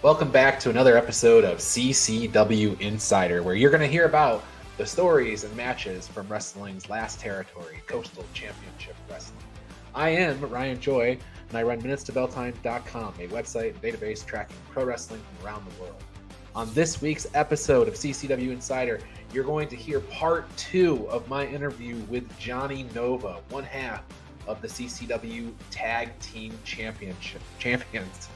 Welcome back to another episode of CCW Insider, where you're going to hear about the stories and matches from wrestling's last territory, Coastal Championship Wrestling. I am Ryan Joy, and I run MinutesToBellTime.com, a website and database tracking pro wrestling from around the world. On this week's episode of CCW Insider, you're going to hear part 2 of my interview with Jonny Nova, one half of the CCW Tag Team Champions.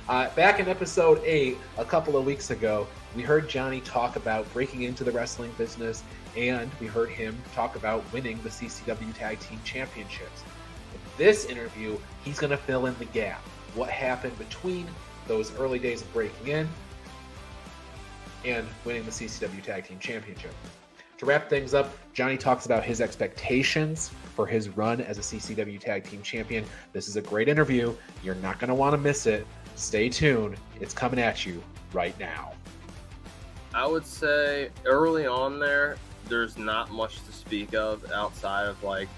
Back in episode 8, a couple of weeks ago, we heard Jonny talk about breaking into the wrestling business, and we heard him talk about winning the CCW Tag Team Championships. In this interview, he's going to fill in the gap. What happened between those early days of breaking in and winning the CCW Tag Team Championship. To wrap things up, Jonny talks about his expectations for his run as a CCW Tag Team Champion. This is a great interview. You're not going to want to miss it. Stay tuned. It's coming at you right now. I would say early on there's not much to speak of outside of I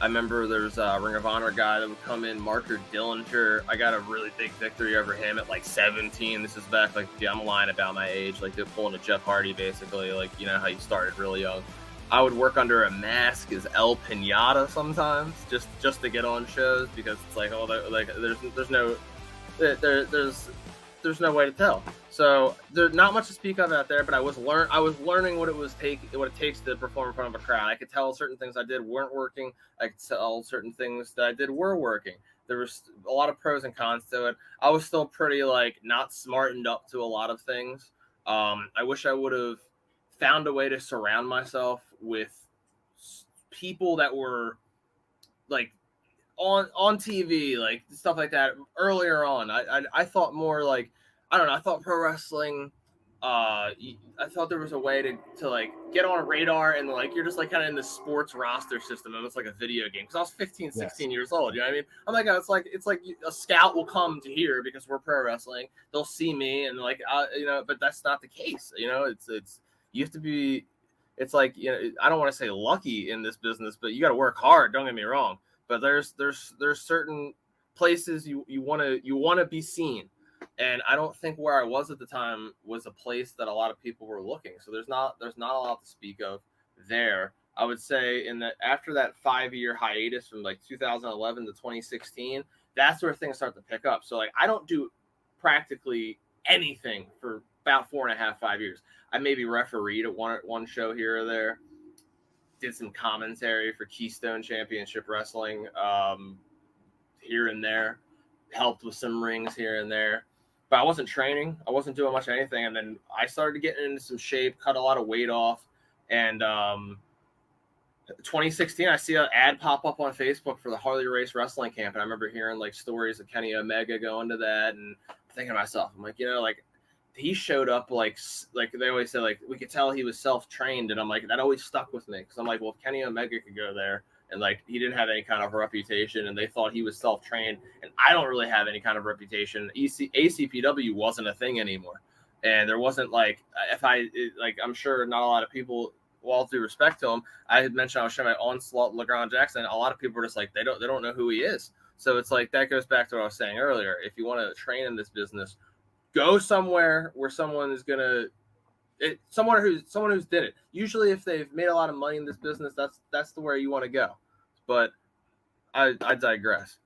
remember there's a Ring of Honor guy that would come in, Marker Dillinger. I got a really big victory over him at 17. This is back I'm lying about my age. They're pulling a Jeff Hardy basically, how you started really young. I would work under a mask as El Pinata sometimes just to get on shows because it's there's no way to tell. So there's not much to speak of out there, but I was learning what it takes to perform in front of a crowd. I could tell certain things I did weren't working. I could tell certain things that I did were working. There was a lot of pros and cons to it. I was still pretty not smartened up to a lot of things. I wish I would have found a way to surround myself with people that were on TV, stuff like that earlier on. I thought more I don't know. I thought pro wrestling, I thought there was a way to get on a radar and you're just kind of in the sports roster system. And it's like a video game. Cause I was 15, 16 years old. You know what I mean? I'm it's like a scout will come to here because we're pro wrestling. They'll see me and but that's not the case. It's you have to be, I don't want to say lucky in this business, but you got to work hard. Don't get me wrong. But there's certain places you want to be seen, and I don't think where I was at the time was a place that a lot of people were looking. So there's not a lot to speak of there. I would say after that 5-year hiatus from 2011 to 2016, that's where things start to pick up. So I don't do practically anything for about 4.5, 5 years. I maybe refereed at one show here or there. Did some commentary for Keystone Championship Wrestling here and there. Helped with some rings here and there. But I wasn't training. I wasn't doing much of anything. And then I started getting into some shape, cut a lot of weight off. And 2016, I see an ad pop up on Facebook for the Harley Race Wrestling Camp. And I remember hearing stories of Kenny Omega going to that. And thinking to myself, I'm he showed up they always say we could tell he was self-trained, and I'm that always stuck with me because I'm well, if Kenny Omega could go there and he didn't have any kind of reputation and they thought he was self-trained and I don't really have any kind of reputation. ACPW wasn't a thing anymore, and there wasn't I'm sure not a lot of people, with all due respect to him, I had mentioned I was showing my Onslaught Lebron Jackson. A lot of people are just they don't know who he is. So it's that goes back to what I was saying earlier. If you want to train in this business, go somewhere where someone is someone who's did it. Usually, if they've made a lot of money in this business, that's the where you want to go. But I digress.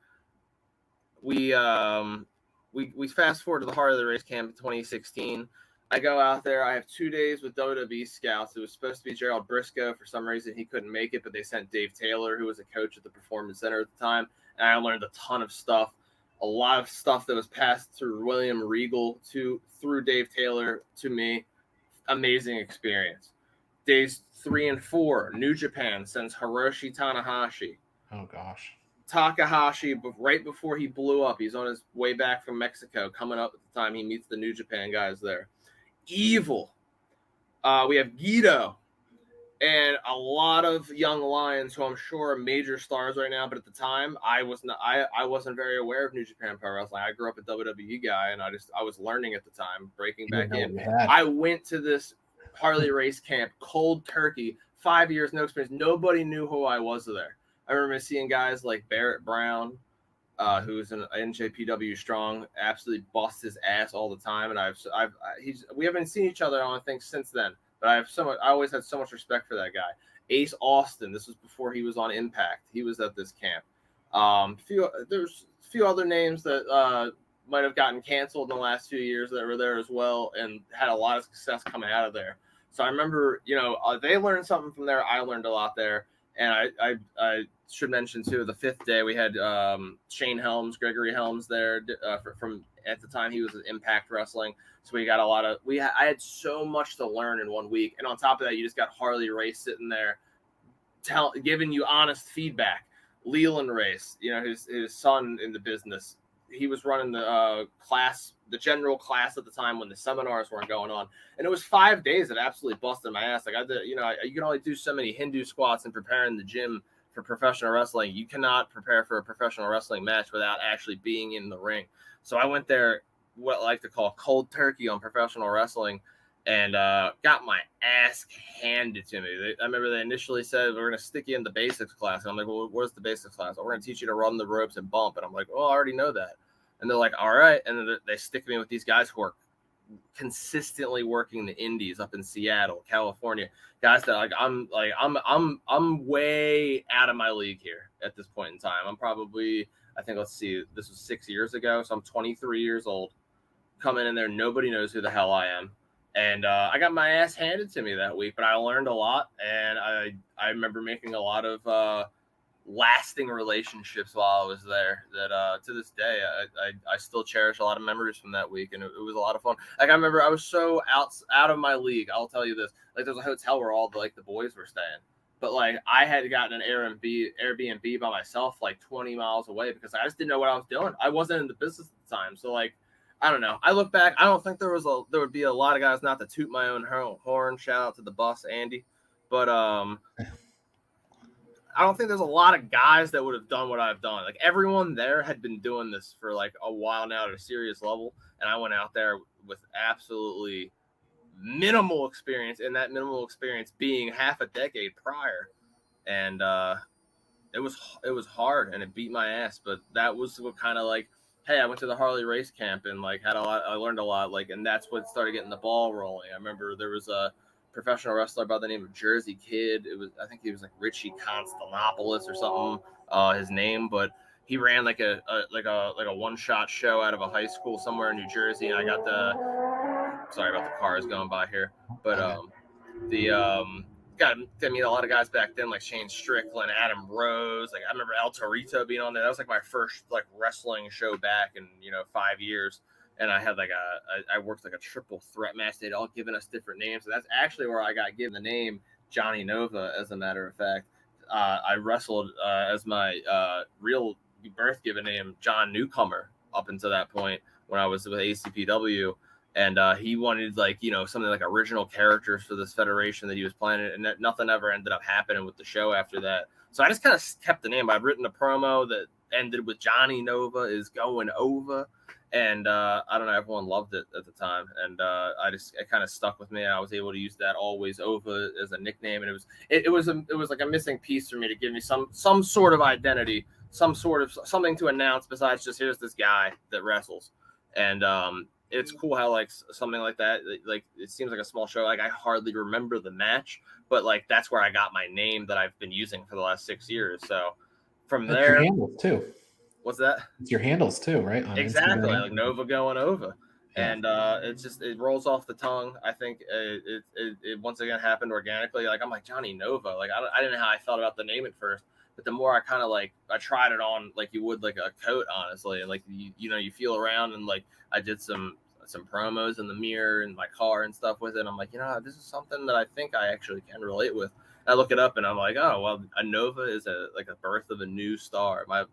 We fast forward to the Harley Race Camp in 2016. I go out there. I have 2 days with WWE scouts. It was supposed to be Gerald Briscoe. For some reason, he couldn't make it, but they sent Dave Taylor, who was a coach at the Performance Center at the time, and I learned a ton of stuff. A lot of stuff that was passed through William Regal through Dave Taylor to me. Amazing experience. Days 3 and 4, New Japan sends Hiroshi Tanahashi. Oh, gosh. Takahashi, right before he blew up, he's on his way back from Mexico, coming up at the time he meets the New Japan guys there. Evil. We have Guido. And a lot of young lions who I'm sure are major stars right now, but at the time I wasn't very aware of New Japan Pro Wrestling. I grew up a WWE guy, and I was learning at the time, breaking back in. I went to this Harley Race Camp, cold turkey, 5 years, no experience. Nobody knew who I was there. I remember seeing guys like Barrett Brown, who's an NJPW strong, absolutely busts his ass all the time. And we haven't seen each other, I don't think, since then. But I always had so much respect for that guy. Ace Austin, this was before he was on Impact. He was at this camp. There's a few other names that might have gotten canceled in the last few years that were there as well and had a lot of success coming out of there. So I remember, they learned something from there. I learned a lot there. And I should mention, too, the fifth day we had Shane Helms, Gregory Helms there from at the time he was at Impact Wrestling. So we got I had so much to learn in 1 week. And on top of that, you just got Harley Race sitting there giving you honest feedback. Leland Race, his son in the business, he was running the general class at the time when the seminars weren't going on, and it was 5 days that absolutely busted my ass. Like you can only do so many Hindu squats and prepare in the gym for professional wrestling. You cannot prepare for a professional wrestling match without actually being in the ring. So I went there, what I like to call cold turkey on professional wrestling, and got my ass handed to me. I remember they initially said, we're going to stick you in the basics class. And I'm like, well, where's the basics class? We're going to teach you to run the ropes and bump. And I'm like, oh, I already know that. And they're like, all right. And then they stick me with these guys who are consistently working the indies up in Seattle, California. Guys that I'm way out of my league here at this point in time. I'm probably, let's see, this was 6 years ago. So I'm 23 years old. Coming in there, nobody knows who the hell I am. And I got my ass handed to me that week, but I learned a lot. And I remember making a lot of lasting relationships while I was there that to this day, I still cherish a lot of memories from that week. And it was a lot of fun. Like, I remember I was so out of my league. I'll tell you this, like, there's a hotel where all the boys were staying, but like I had gotten an Airbnb by myself, like 20 miles away, because I just didn't know what I was doing. I wasn't in the business at the time. So like, I don't know. I look back, I don't think there would be a lot of guys, not to toot my own horn. Shout out to the boss, Andy. But I don't think there's a lot of guys that would have done what I've done. Like, everyone there had been doing this for like a while now at a serious level. And I went out there with absolutely minimal experience, and that minimal experience being half a decade prior. And it was hard, and it beat my ass. But that was what kind of like, hey, I went to the Harley Race camp and like had a lot. I learned a lot, like, and that's what started getting the ball rolling. I remember there was a professional wrestler by the name of Jersey Kid. I think he was like Richie Constantopoulos or something, his name, but he ran like a one-shot show out of a high school somewhere in New Jersey, and I got sorry about the cars going by here, but got to meet a lot of guys back then, like Shane Strickland, Adam Rose. Like, I remember El Torito being on there. That was like my first like wrestling show back in 5 years. And I had like I worked like a triple threat match. They'd all given us different names. So that's actually where I got given the name Jonny Nova, as a matter of fact. I wrestled as my real birth given name, John Newcomer, up until that point when I was with ACPW. And he wanted something like original characters for this federation that he was planning, and nothing ever ended up happening with the show after that. So I just kind of kept the name. I've written a promo that ended with Jonny Nova is Goin Ova, and I don't know, everyone loved it at the time, and it kind of stuck with me. I was able to use that always Ova as a nickname, and it was like a missing piece for me to give me some sort of identity, some sort of something to announce besides just here's this guy that wrestles. And it's cool how like something like that, like it seems like a small show. Like, I hardly remember the match, but like that's where I got my name that I've been using for the last 6 years. So from that's there, your handles too. What's that? It's your handles too, right? On exactly, Instagram. Like Nova Goin Ova, yeah. And it rolls off the tongue. I think it once again happened organically. Like, I'm like, Jonny Nova. Like, I didn't know how I felt about the name at first, but the more I kind of like, I tried it on like you would like a coat, honestly, and like you feel around, and like I did some promos in the mirror in my car and stuff with it. I'm like, this is something that I think I actually can relate with. And I look it up, and I'm like, oh well, a Nova is a birth of a new star. My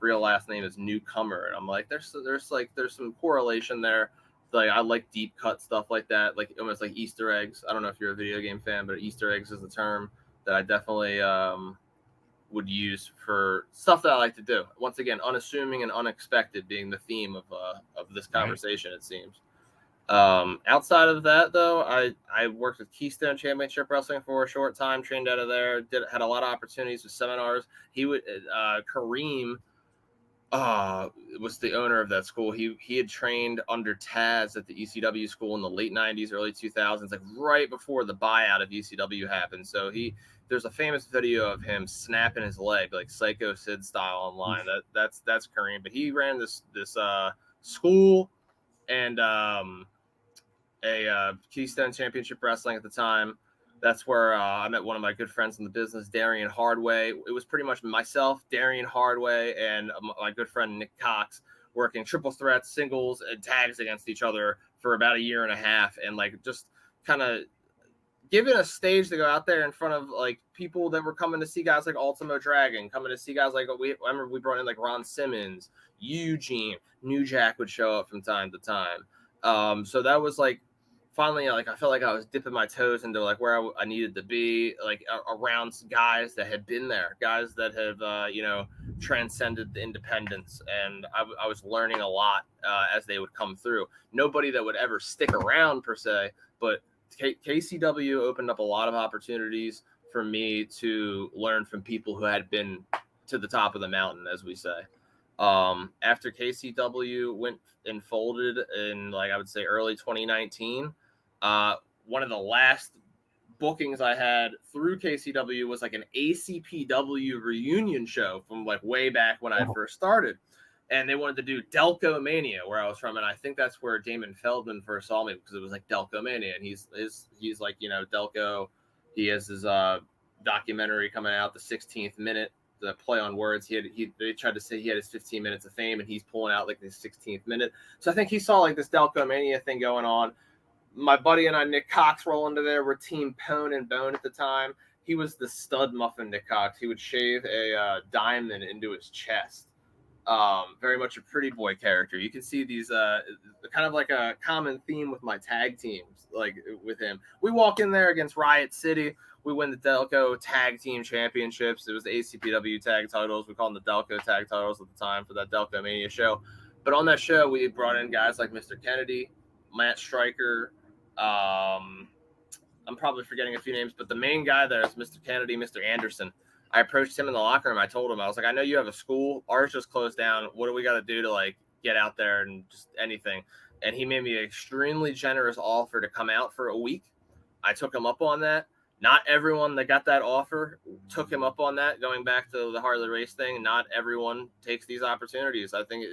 real last name is Newcomer, and I'm like, there's some correlation there. Like, I like deep cut stuff like that, like almost like Easter eggs. I don't know if you're a video game fan, but Easter eggs is a term that I definitely would use for stuff that I like to do. Once again, unassuming and unexpected being the theme of this conversation, right. It seems. Outside of that, though, I worked with Keystone Championship Wrestling for a short time, trained out of there, had a lot of opportunities with seminars. Kareem Was the owner of that school. He had trained under Taz at the ECW school in the late 90s, early 2000s, like right before the buyout of ECW happened. So there's a famous video of him snapping his leg like Psycho Sid style online. That's Kareem, but he ran this school and Keystone Championship Wrestling at the time. That's where I met one of my good friends in the business, Darian Hardway. It was pretty much myself, Darian Hardway, and my good friend Nick Cox working triple threats, singles, and tags against each other for about a year and a half, and like just kind of giving a stage to go out there in front of like people that were coming to see guys like Ultimo Dragon, coming to see guys like I remember we brought in like Ron Simmons, Eugene, New Jack would show up from time to time. So that was like finally, like I felt like I was dipping my toes into like where I needed to be, like around guys that had been there, guys that have transcended the independence, and I was learning a lot as they would come through. Nobody that would ever stick around per se, but KCW opened up a lot of opportunities for me to learn from people who had been to the top of the mountain, as we say. After KCW went and folded in, like I would say, early 2019, one of the last bookings I had through KCW was like an ACPW reunion show from like way back when I first started. And they wanted to do Delco Mania, where I was from, and I think that's where Damon Feldman first saw me, because it was like Delco Mania, and he's like, Delco. He has his documentary coming out, the 16th minute, the play on words. They tried to say he had his 15 minutes of fame, and he's pulling out like the 16th minute. So I think he saw like this Delco Mania thing going on. My buddy and I, Nick Cox, roll into there. We're Team Pone and Bone at the time. He was the stud muffin, Nick Cox. He would shave a diamond into his chest. Very much a pretty boy character. You can see these kind of like a common theme with my tag teams, like with him. We walk in there against Riot City. We win the Delco Tag Team Championships. It was the ACPW tag titles. We call them the Delco tag titles at the time for that Delco Mania show. But on that show, we brought in guys like Mr. Kennedy, Matt Stryker. I'm probably forgetting a few names, but the main guy there is Mr. Kennedy, Mr. Anderson. I approached him in the locker room. I told him, I was like, I know you have a school. Ours just closed down. What do we got to do to like get out there and just anything? And he made me an extremely generous offer to come out for a week. I took him up on that. Not everyone that got that offer took him up on that. Going back to the Harley Race thing, not everyone takes these opportunities. I think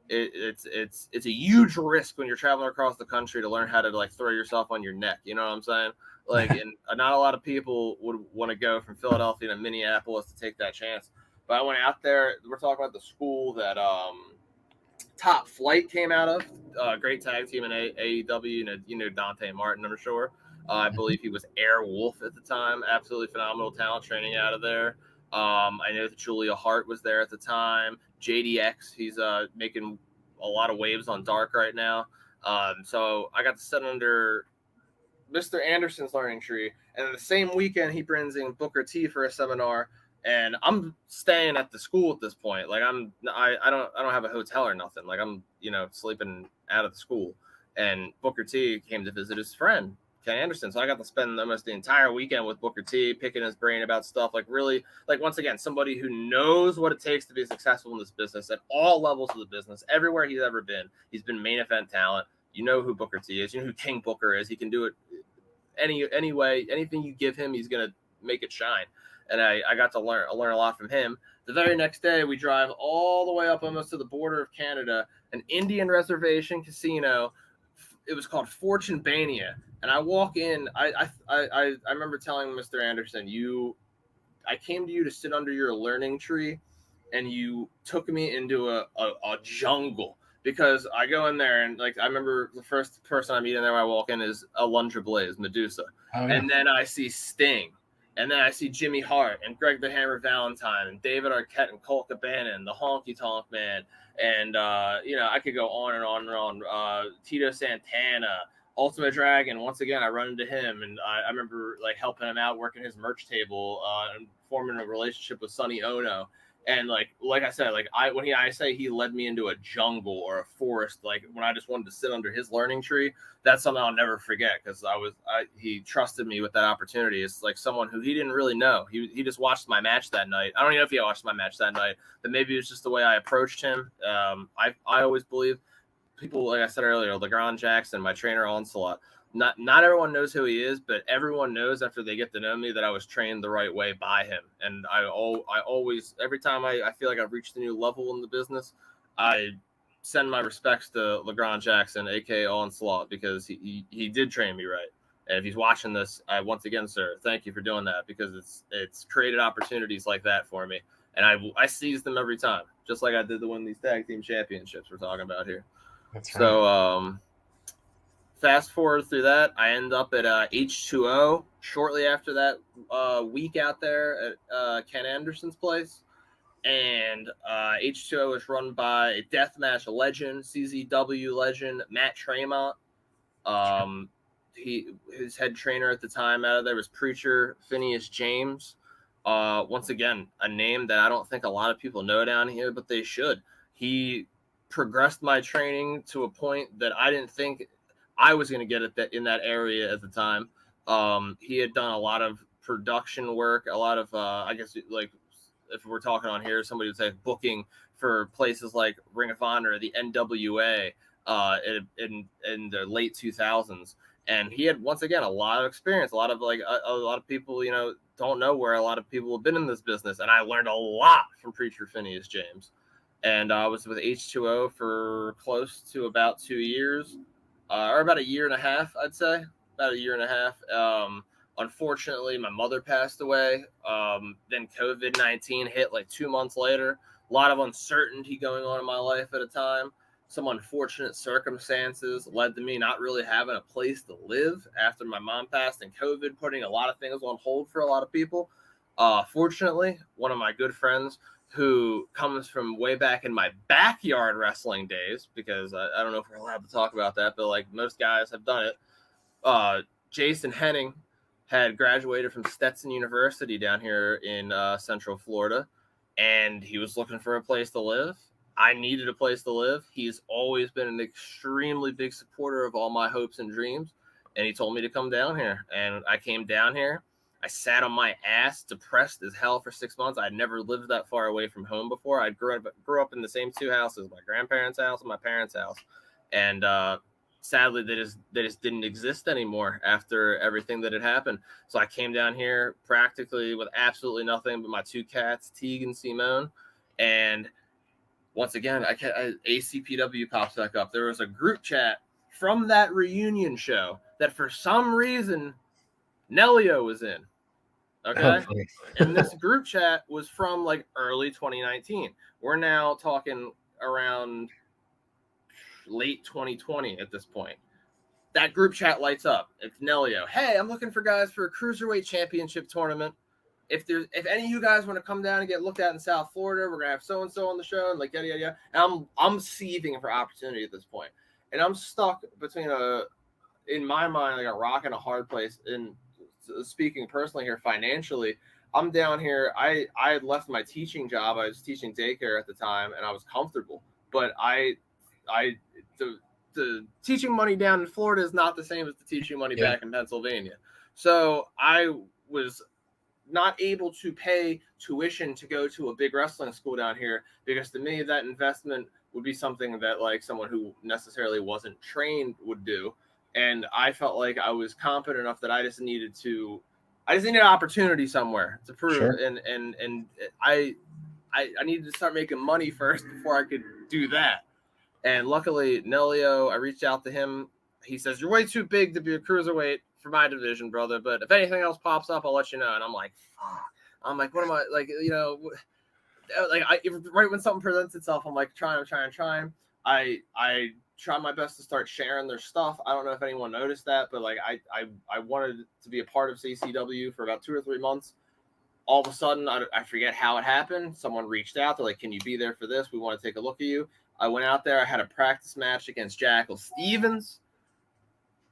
it's a huge risk when you're traveling across the country to learn how to like throw yourself on your neck. You know what I'm saying? Like, and not a lot of people would want to go from Philadelphia to Minneapolis to take that chance. But I went out there. We're talking about the school that Top Flight came out of. Great tag team in AEW. You know Dante Martin, I'm sure. I believe he was Air Wolf at the time. Absolutely phenomenal talent training out of there. I know that Julia Hart was there at the time. JDX, he's making a lot of waves on Dark right now. So I got to sit under Mr. Anderson's learning tree, and the same weekend he brings in Booker T for a seminar, and I'm staying at the school at this point. Like I don't have a hotel or nothing. Like I'm sleeping out of the school, and Booker T came to visit his friend Ken Anderson. So I got to spend almost the entire weekend with Booker T, picking his brain about stuff. Like really, like once again, somebody who knows what it takes to be successful in this business at all levels of the business, everywhere he's ever been. He's been main event talent. You know who Booker T is. You know who King Booker is. He can do it any way. Anything you give him, he's gonna make it shine. And I got to learn a lot from him. The very next day, we drive all the way up almost to the border of Canada, an Indian reservation casino. It was called Fortune Bania. And I walk in. I remember telling Mr. Anderson, I came to you to sit under your learning tree, and you took me into a jungle. Because I go in there and like I remember the first person I meet in there when I walk in is Alundra Blaze, Medusa. Oh, yeah. And then I see Sting. And then I see Jimmy Hart and Greg the Hammer Valentine and David Arquette and Colt Cabana and the Honky Tonk Man. And I could go on and on and on. Tito Santana, Ultimate Dragon. Once again, I run into him, and I remember like helping him out, working his merch table, and forming a relationship with Sonny Ono. And like I said, I say he led me into a jungle or a forest, like when I just wanted to sit under his learning tree, that's something I'll never forget because he trusted me with that opportunity. It's like someone who he didn't really know. He just watched my match that night. I don't even know if he watched my match that night, but maybe it's just the way I approached him. I always believe people, like I said earlier, Lebron Jackson, my trainer Onslaught. Not everyone knows who he is, but everyone knows after they get to know me that I was trained the right way by him. And I always, every time I feel like I've reached a new level in the business, I send my respects to Lebron Jackson, aka Onslaught, because he did train me right. And if he's watching this, once again, sir, thank you for doing that, because it's created opportunities like that for me, and I seize them every time, just like I did to win these tag team championships we're talking about here. That's right. So fast forward through that, I end up at H2O shortly after that week out there at Ken Anderson's place. And H2O is run by Deathmatch legend, CZW legend, Matt Tremont. His head trainer at the time out of there was Preacher Phineas James. Once again, a name that I don't think a lot of people know down here, but they should. He progressed my training to a point that I didn't think I was going to get in that area at the time. He had done a lot of production work, a lot of, I guess, like, if we're talking on here, somebody would say booking for places like Ring of Honor, the NWA, in the late 2000s. And he had, once again, a lot of experience. A lot of people, don't know where a lot of people have been in this business. And I learned a lot from Preacher Phineas James. And I was with H2O for close to about 2 years, or about a year and a half, I'd say. About a year and a half. Unfortunately, my mother passed away. Then COVID-19 hit like 2 months later. A lot of uncertainty going on in my life at a time. Some unfortunate circumstances led to me not really having a place to live after my mom passed, and COVID putting a lot of things on hold for a lot of people. Fortunately, one of my good friends who comes from way back in my backyard wrestling days, because I don't know if we're allowed to talk about that, but like most guys have done it. Jason Henning had graduated from Stetson University down here in Central Florida, and he was looking for a place to live. I needed a place to live. He's always been an extremely big supporter of all my hopes and dreams, and he told me to come down here. And I came down here. I sat on my ass, depressed as hell for 6 months. I'd never lived that far away from home before. I grew up in the same two houses, my grandparents' house and my parents' house. And sadly, they just didn't exist anymore after everything that had happened. So I came down here practically with absolutely nothing but my two cats, Teague and Simone. And once again, ACPW pops back up. There was a group chat from that reunion show that for some reason Nelio was in. Okay. Oh, and this group chat was from like early 2019. We're now talking around late 2020 at this point. That group chat lights up. It's Nelio. Hey, I'm looking for guys for a cruiserweight championship tournament. If any of you guys want to come down and get looked at in South Florida, we're gonna have so and so on the show, and like yada yada yada. And I'm seething for opportunity at this point, and I'm stuck between in my mind, like a rock and a hard place. And speaking personally here, financially, I'm down here. I had left my teaching job. I was teaching daycare at the time, and I was comfortable. But the teaching money down in Florida is not the same as the teaching money back in Pennsylvania. So I was not able to pay tuition to go to a big wrestling school down here, because to me that investment would be something that like someone who necessarily wasn't trained would do. And I felt like I was competent enough that I just needed an opportunity somewhere to prove. Sure. And I needed to start making money first before I could do that. And luckily, Nelio, I reached out to him. He says, "You're way too big to be a cruiserweight for my division, brother. But if anything else pops up, I'll let you know." And I'm like, fuck. I'm like, what am I, like, right when something presents itself, I'm like, trying. I try my best to start sharing their stuff. I don't know if anyone noticed that, but like, I wanted to be a part of CCW for about 2 or 3 months. All of a sudden, I forget how it happened. Someone reached out. They're like, "Can you be there for this? We want to take a look at you." I went out there. I had a practice match against Jackal Stevens.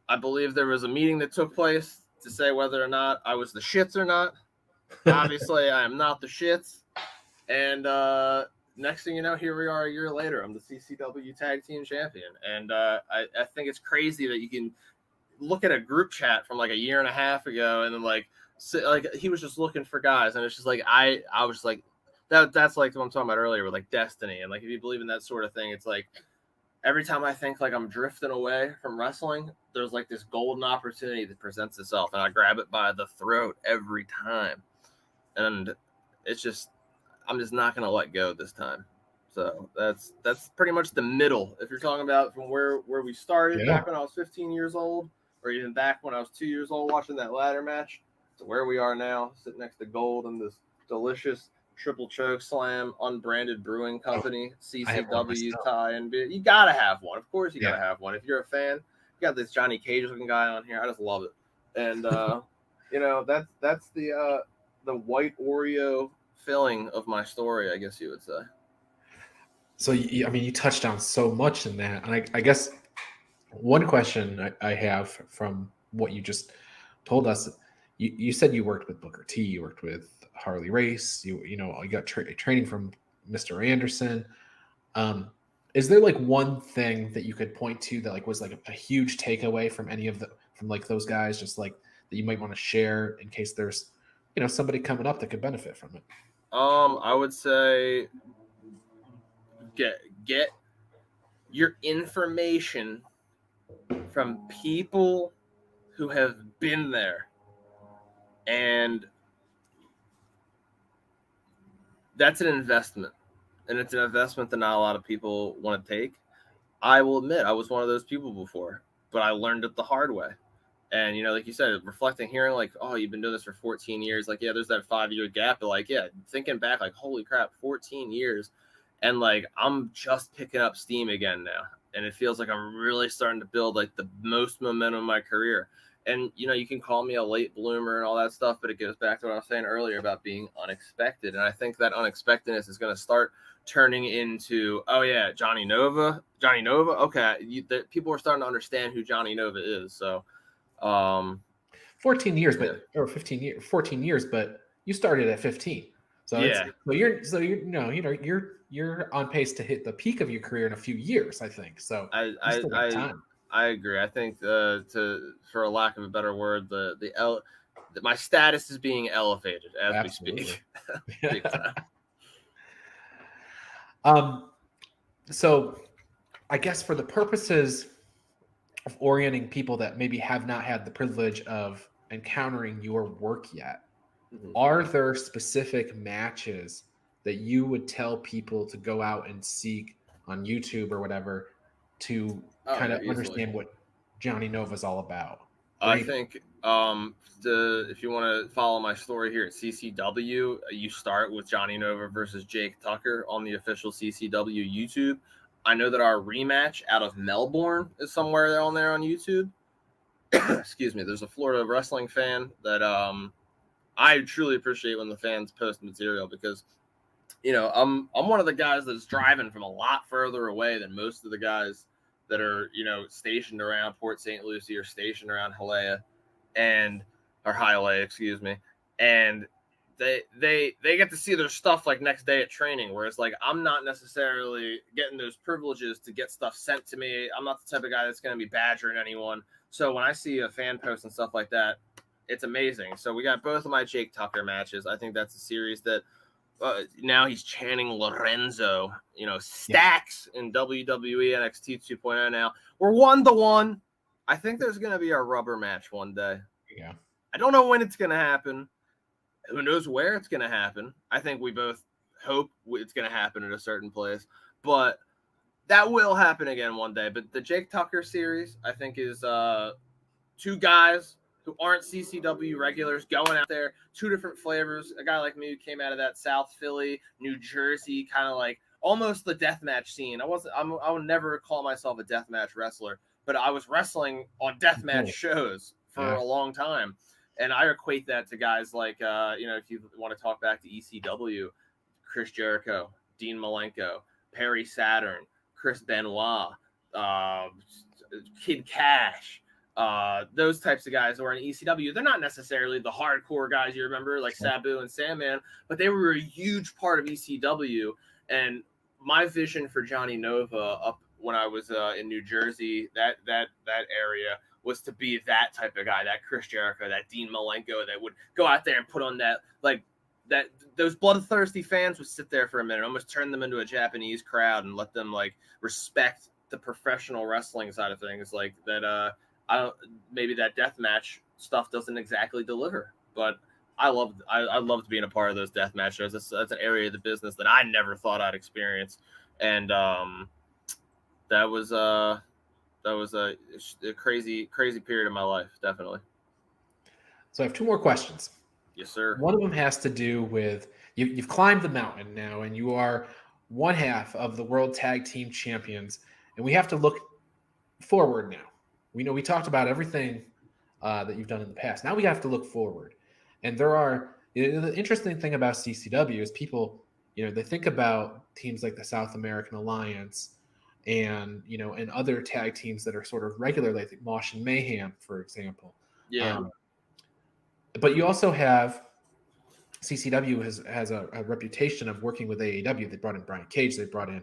I believe there was a meeting that took place to say whether or not I was the shits or not. Obviously, I am not the shits. And next thing you know, here we are a year later. I'm the CCW Tag Team Champion. And I think it's crazy that you can look at a group chat from like a year and a half ago, and then like he was just looking for guys, and it's just like I was like that's like what I'm talking about earlier with like destiny, and like if you believe in that sort of thing, it's like every time I think like I'm drifting away from wrestling, there's like this golden opportunity that presents itself, and I grab it by the throat every time, and it's just I'm just not gonna let go this time. So that's pretty much the middle. If you're talking about from where we started back when I was 15 years old, or even back when I was 2 years old watching that ladder match, to where we are now, sitting next to Gold and this delicious triple choke slam unbranded brewing company, CCW tie and beer. You gotta have one. Of course you gotta have one. If you're a fan, you got this Johnny Cage looking guy on here. I just love it. And you know, that's the white Oreo filling of my story, I guess you would say. So I mean, you touched on so much in that, and I guess one question I have from what you just told us, you said you worked with Booker T, you worked with Harley Race, you got training from Mr. Anderson. Is there like one thing that you could point to that like was like a huge takeaway from from like those guys, just like that you might want to share in case there's somebody coming up that could benefit from it? I would say get your information from people who have been there, and that's an investment, and it's an investment that not a lot of people want to take. I will admit I was one of those people before, but I learned it the hard way. And like you said, reflecting, hearing like, oh, you've been doing this for 14 years, like, yeah, there's that 5-year gap, but like, yeah, thinking back, like, holy crap, 14 years, and like I'm just picking up steam again now, and it feels like I'm really starting to build like the most momentum in my career. And you can call me a late bloomer and all that stuff, but it goes back to what I was saying earlier about being unexpected. And I think that unexpectedness is going to start turning into, oh yeah, Jonny Nova. Okay, people are starting to understand who Jonny Nova is. So 14 years, but or 15 years, 14 years, but you started at 15. So yeah, you're on pace to hit the peak of your career in a few years, I think. So I agree. I think for a lack of a better word, my status is being elevated as Absolutely. We speak. Big time. So I guess for the purposes of orienting people that maybe have not had the privilege of encountering your work yet, are there specific matches that you would tell people to go out and seek on YouTube or whatever to kind of understand what Jonny Nova is all about? I think if you want to follow my story here at CCW, you start with Jonny Nova versus Jake Tucker on the official CCW YouTube. I know that our rematch out of Melbourne is somewhere on there on YouTube. Excuse me. There's a Florida wrestling fan that I truly appreciate when the fans post material, because I'm one of the guys that's driving from a lot further away than most of the guys that are stationed around Port St. Lucie or stationed around Hialeah excuse me, and they get to see their stuff like next day at training, whereas like I'm not necessarily getting those privileges to get stuff sent to me. I'm not the type of guy that's going to be badgering anyone. So when I see a fan post and stuff like that, it's amazing. So we got both of my Jake Tucker matches. I think that's a series that now he's chanting Lorenzo, stacks in WWE NXT 2.0 now. We're 1-1. I think there's going to be a rubber match one day. Yeah. I don't know when it's going to happen. Who knows where it's going to happen? I think we both hope it's going to happen at a certain place, but that will happen again one day. But the Jake Tucker series, I think, is two guys who aren't CCW regulars going out there, two different flavors. A guy like me who came out of that South Philly, New Jersey, kind of like almost the deathmatch scene. I would never call myself a deathmatch wrestler, but I was wrestling on deathmatch shows for a long time. And I equate that to guys like, if you want to talk back to ECW, Chris Jericho, Dean Malenko, Perry Saturn, Chris Benoit, Kid Cash, those types of guys who are in ECW. They're not necessarily the hardcore guys you remember, like Sabu and Sandman, but they were a huge part of ECW. And my vision for Jonny Nova up when I was in New Jersey, that area, was to be that type of guy, that Chris Jericho, that Dean Malenko, that would go out there and put on that, like, that those bloodthirsty fans would sit there for a minute, almost turn them into a Japanese crowd and let them, like, respect the professional wrestling side of things, like that. Maybe that deathmatch stuff doesn't exactly deliver, but I loved being a part of those deathmatch shows. That's an area of the business that I never thought I'd experience, and that was a crazy period of my life, definitely. So I have two more questions. Yes, sir. One of them has to do with you've climbed the mountain now, and you are one half of the World Tag Team Champions, and we have to look forward now. We talked about everything that you've done in the past. Now we have to look forward, and the interesting thing about CCW is people, they think about teams like the South American Alliance, and and other tag teams that are sort of regularly, I think Mosh and Mayhem, for example. Yeah. But you also have CCW has a reputation of working with AEW. They brought in Brian Cage. They brought in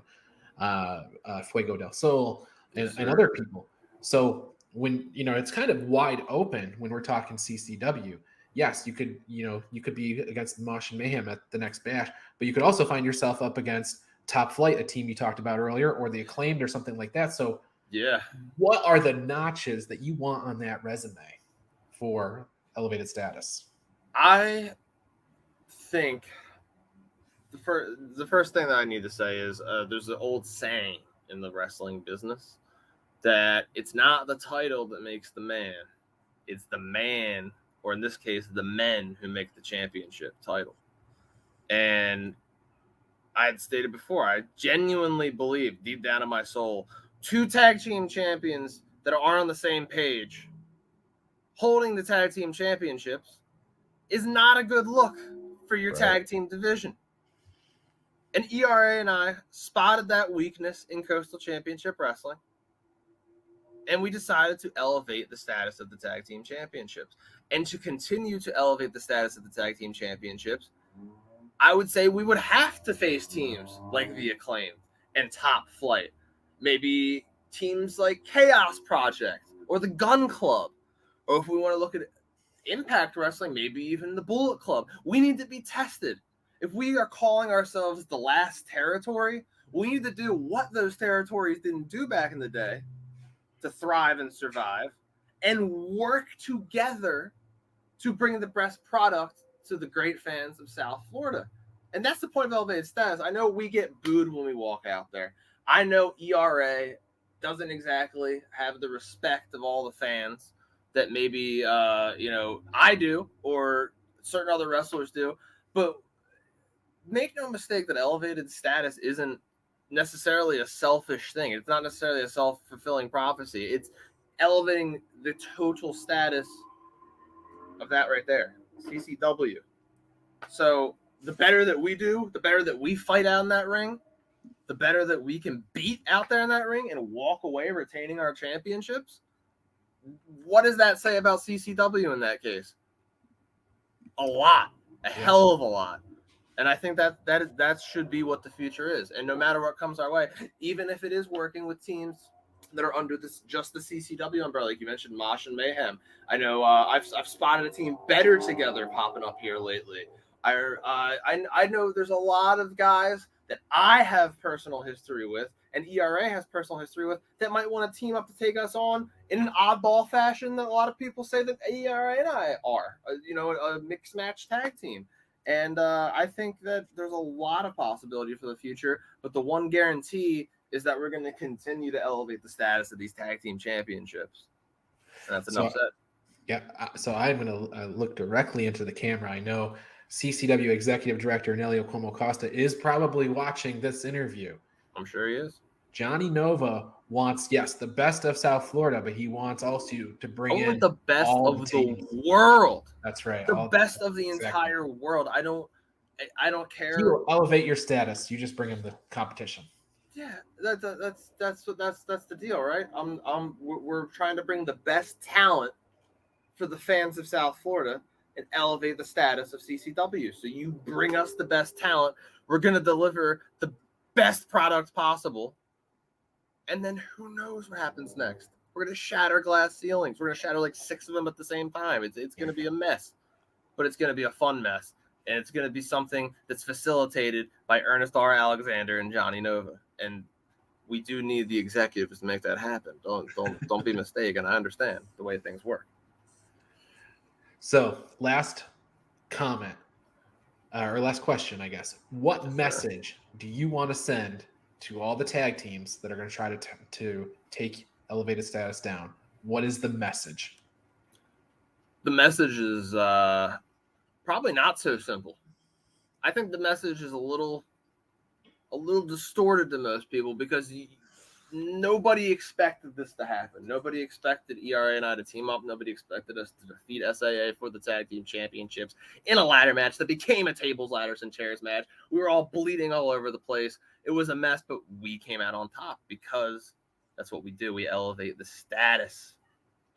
Fuego del Sol and other people. So when it's kind of wide open when we're talking CCW. Yes, you could be against Mosh and Mayhem at the next bash, but you could also find yourself up against Top Flight, a team you talked about earlier, or the Acclaimed or something like that. So yeah, what are the notches that you want on that resume for elevated status? I think the first thing that I need to say is there's an old saying in the wrestling business that it's not the title that makes the man, it's the man, or in this case, the men who make the championship title. And I had stated before, I genuinely believe deep down in my soul, two tag team champions that are on the same page holding the tag team championships is not a good look for your tag team division. And ERA and I spotted that weakness in Coastal Championship Wrestling, and we decided to elevate the status of the tag team championships. And to continue to elevate the status of the tag team championships, I would say we would have to face teams like the Acclaimed and Top Flight, maybe teams like Chaos Project or the Gun Club, or if we want to look at Impact Wrestling, maybe even the Bullet Club. We need to be tested. If we are calling ourselves the last territory, we need to do what those territories didn't do back in the day to thrive and survive, and work together to bring the best product to the great fans of South Florida. And that's the point of elevated status. I know we get booed when we walk out there. I know ERA doesn't exactly have the respect of all the fans that maybe I do or certain other wrestlers do. But make no mistake that elevated status isn't necessarily a selfish thing. It's not necessarily a self-fulfilling prophecy. It's elevating the total status of that right there, CCW. So the better that we do, the better that we fight out in that ring, the better that we can beat out there in that ring and walk away retaining our championships. What does that say about CCW in that case? A lot, a hell of a lot. And I think that should be what the future is. And no matter what comes our way, even if it is working with teams that are under just the CCW umbrella, like you mentioned, Mosh and Mayhem. I know I've spotted a team better together popping up here lately. I know there's a lot of guys that I have personal history with, and ERA has personal history with, that might want to team up to take us on in an oddball fashion that a lot of people say that ERA and I are, a mixed match tag team. And I think that there's a lot of possibility for the future, but the one guarantee is that we're going to continue to elevate the status of these tag team championships. And that's enough said. Yeah, so I'm going to look directly into the camera. I know CCW Executive Director Nelio Costa is probably watching this interview. I'm sure he is. Jonny Nova wants, yes, the best of South Florida, but he wants also to bring in the best of the world. That's right. The best of the entire world. I don't care. You will elevate your status. You just bring in the competition. Yeah, that's the deal, right? We're trying to bring the best talent for the fans of South Florida and elevate the status of CCW. So you bring us the best talent, we're gonna deliver the best product possible, and then who knows what happens next? We're gonna shatter glass ceilings. We're gonna shatter like 6 of them at the same time. It's gonna be a mess, but it's gonna be a fun mess, and it's gonna be something that's facilitated by Ernest R. Alexander and Jonny Nova. And we do need the executives to make that happen. Don't be mistaken. I understand the way things work. So, last comment, or last question, I guess. What message do you want to send to all the tag teams that are going to try to take elevated status down? What is the message? The message is probably not so simple. I think the message is a little distorted to most people because nobody expected this to happen. Nobody expected ERA and I to team up. Nobody expected us to defeat SAA for the tag team championships in a ladder match that became a tables, ladders, and chairs match. We were all bleeding all over the place. It was a mess, but we came out on top because that's what we do. We elevate the status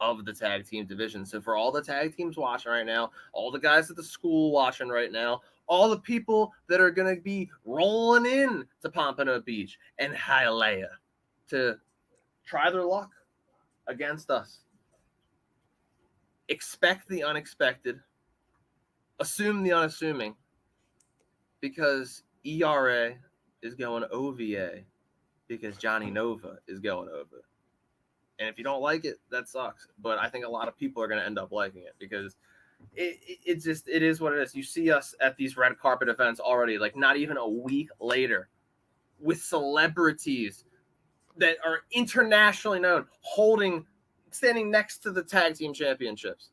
of the tag team division. So for all the tag teams watching right now, all the guys at the school watching right now, all the people that are going to be rolling in to Pompano Beach and Hialeah to try their luck against us. Expect the unexpected. Assume the unassuming. Because ERA is going OVA because Jonny Nova is going over. And if you don't like it, that sucks. But I think a lot of people are going to end up liking it because it is what it is. You see us at these red carpet events already, like not even a week later, with celebrities that are internationally known, standing next to the tag team championships.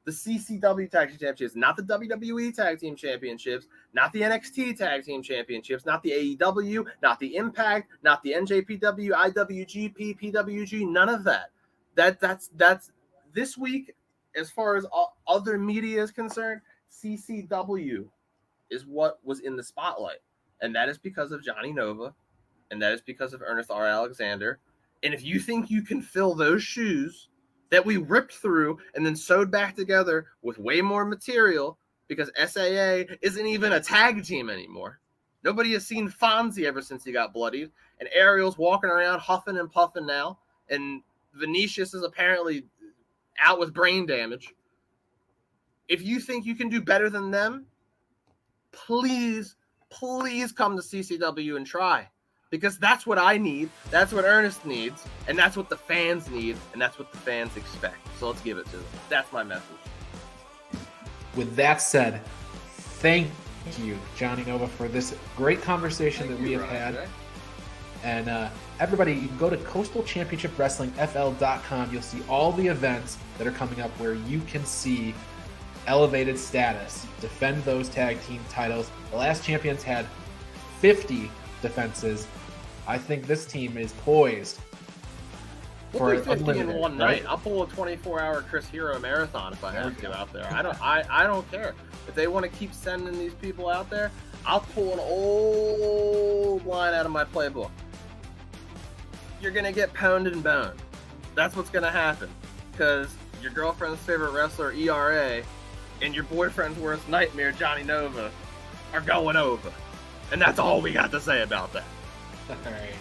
The CCW tag team championships, not the WWE tag team championships, not the NXT tag team championships, not the AEW, not the Impact, not the NJPW, IWGP, PWG, none of that. That's this week, as far as other media is concerned, CCW is what was in the spotlight. And that is because of Jonny Nova. And that is because of Ernest R. Alexander. And if you think you can fill those shoes that we ripped through and then sewed back together with way more material, because SAA isn't even a tag team anymore. Nobody has seen Fonzie ever since he got bloodied. And Ariel's walking around huffing and puffing now. And Vinicius is apparently out with brain damage. If you think you can do better than them, please come to CCW and try. Because that's what I need, that's what Ernest needs, and that's what the fans need, and that's what the fans expect. So let's give it to them. That's my message. With that said, thank you, Jonny Nova, for this great conversation that we have had. And everybody, you can go to CoastalChampionshipWrestlingFL.com. You'll see all the events that are coming up where you can see elevated status, defend those tag team titles. The last champions had 50 defenses. I think this team is poised for 50 in one night. Right? I'll pull a 24-hour Chris Hero marathon if I have to out there. I don't care. If they want to keep sending these people out there, I'll pull an old line out of my playbook. You're going to get pounded and boned. That's what's going to happen. Because your girlfriend's favorite wrestler, ERA, and your boyfriend's worst nightmare, Jonny Nova, are going over. And that's all we got to say about that. All right.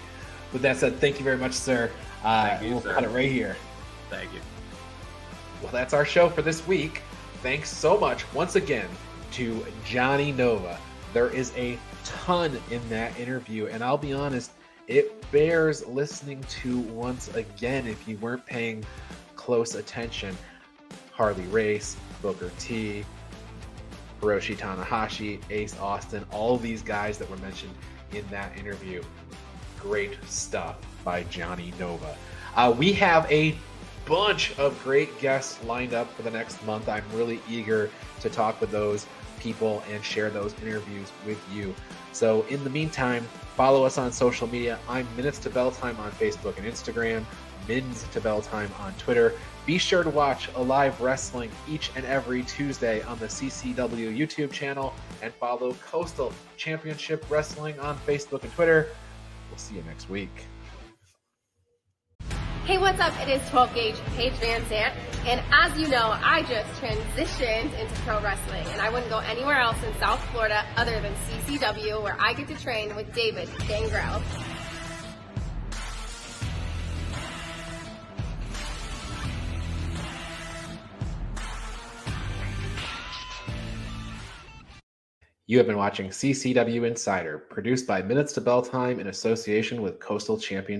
With that said, thank you very much, sir. We'll cut it right here. Thank you. Well, that's our show for this week. Thanks so much once again to Jonny Nova. There is a ton in that interview, and I'll be honest, it bears listening to once again if you weren't paying close attention. Harley Race, Booker T, Hiroshi Tanahashi, Ace Austin, all of these guys that were mentioned in that interview. Great stuff by Jonny Nova. We have a bunch of great guests lined up for the next month. I'm really eager to talk with those people and share those interviews with you. So in the meantime, follow us on social media. I'm Minutes to Bell Time on Facebook and Instagram, Mins to Bell Time on Twitter. Be sure to watch Alive Wrestling each and every Tuesday on the CCW YouTube channel and follow Coastal Championship Wrestling on Facebook and Twitter. We'll see you next week. Hey, what's up? It is 12 Gauge Paige Van Zant, and as you know, I just transitioned into pro wrestling, and I wouldn't go anywhere else in South Florida other than CCW, where I get to train with David Gangrel. You have been watching CCW Insider, produced by Minutes to Bell Time in association with Coastal Champions.